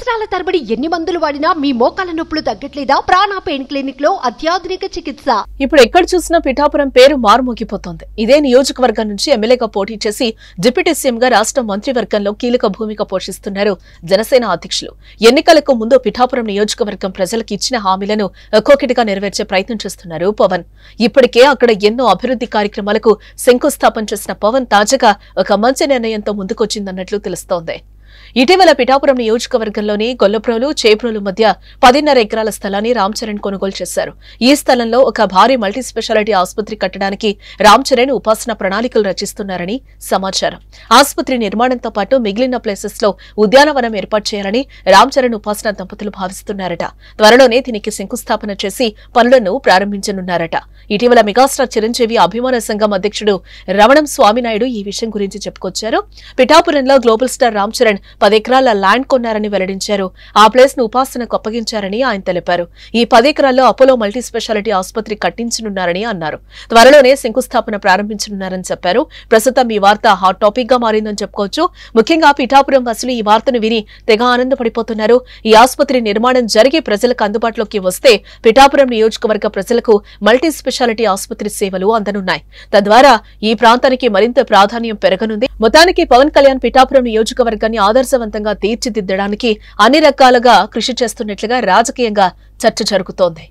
సంవత్సరాల తరబడి ఎన్ని మందులు వాడినా మీ మోకాల నొప్పులు తగ్గట్లేదా? ప్రాణ పెయిన్ క్లినిక్ లో అత్యాధునిక చికిత్స. ఇప్పుడు ఎక్కడ చూసినా పిఠాపురం పేరు మారుమోగిపోతోంది. ఇదే నియోజకవర్గం నుంచి ఎమ్మెల్యేగా పోటీ చేసి డిప్యూటీ సీఎంగా రాష్ట్ర మంత్రివర్గంలో కీలక భూమిక పోషిస్తున్నారు జనసేన అధ్యక్షులు. ఎన్నికలకు ముందు పిఠాపురం నియోజకవర్గం ప్రజలకు ఇచ్చిన హామీలను ఒక్కొక్కటిగా నెరవేర్చే ప్రయత్నం చేస్తున్నారు పవన్. ఇప్పటికే అక్కడ ఎన్నో అభివృద్ధి కార్యక్రమాలకు శంకుస్థాపన చేసిన పవన్ తాజాగా ఒక మంచి నిర్ణయంతో ముందుకొచ్చిందన్నట్లు తెలుస్తోంది. ఇటీవల పిఠాపురం నియోజకవర్గంలోని గొల్లప్రోలు చేప్రోలు మధ్య 10.5 ఎకరాల స్థలాన్ని రామ్ చరణ్ కొనుగోలు చేశారు. ఈ స్థలంలో ఒక భారీ మల్టీ స్పెషాలిటీ ఆసుపత్రి కట్టడానికి రామ్ చరణ్ ఉపాసన ప్రణాళికలు రచిస్తున్నారని సమాచారం. ఆసుపత్రి నిర్మాణంతో పాటు మిగిలిన ప్లేసెస్ లో ఉద్యానవనం ఏర్పాటు చేయాలని రామ్ చరణ్ ఉపాసన దంపతులు భావిస్తున్నారట. త్వరలోనే దీనికి శంకుస్థాపన చేసి పనులను ప్రారంభించనున్నారట. ఇటీవల మెగాస్టార్ చిరంజీవి అభిమాన సంఘం అధ్యక్షుడు రమణం స్వామినాయుడు ఈ విషయం గురించి చెప్పుకొచ్చారు. పిఠాపురంలో గ్లోబల్ స్టార్ రామ్ చరణ్ 10 ఎకరాల ల్యాండ్ కొన్నారని వెల్లడించారు. ఆ ప్లేస్ ను ఉపాసనకు అప్పగించారని ఆయన తెలిపారు. ఈ 10 ఎకరాల్లో అపోలో మల్టీ స్పెషాలిటీ ఆసుపత్రి కట్టించనున్నారని అన్నారు. త్వరలోనే శంకుస్థాపన ప్రారంభించనున్నారని చెప్పారు. ప్రస్తుతం ఈ వార్త హాట్ టాపిక్ గా మారిందని చెప్పుకోవచ్చు. ముఖ్యంగా పిఠాపురం వాసులు ఈ వార్తను విని తెగ ఆనందపడిపోతున్నారు. ఈ ఆసుపత్రి నిర్మాణం జరిగి ప్రజలకు అందుబాటులోకి వస్తే పిఠాపురం నియోజకవర్గ ప్రజలకు మల్టీ స్పెషాలిటీ ఆసుపత్రి సేవలు అందనున్నాయి. తద్వారా ఈ ప్రాంతానికి మరింత ప్రాధాన్యం పెరగనుంది. మొత్తానికి పవన్ కళ్యాణ్ పిఠాపురం నియోజకవర్గాన్ని ఆదర్శవంతంగా తీర్చిదిద్దడానికి అన్ని రకాలుగా కృషి చేస్తున్నట్లుగా రాజకీయంగా చర్చ జరుగుతోంది.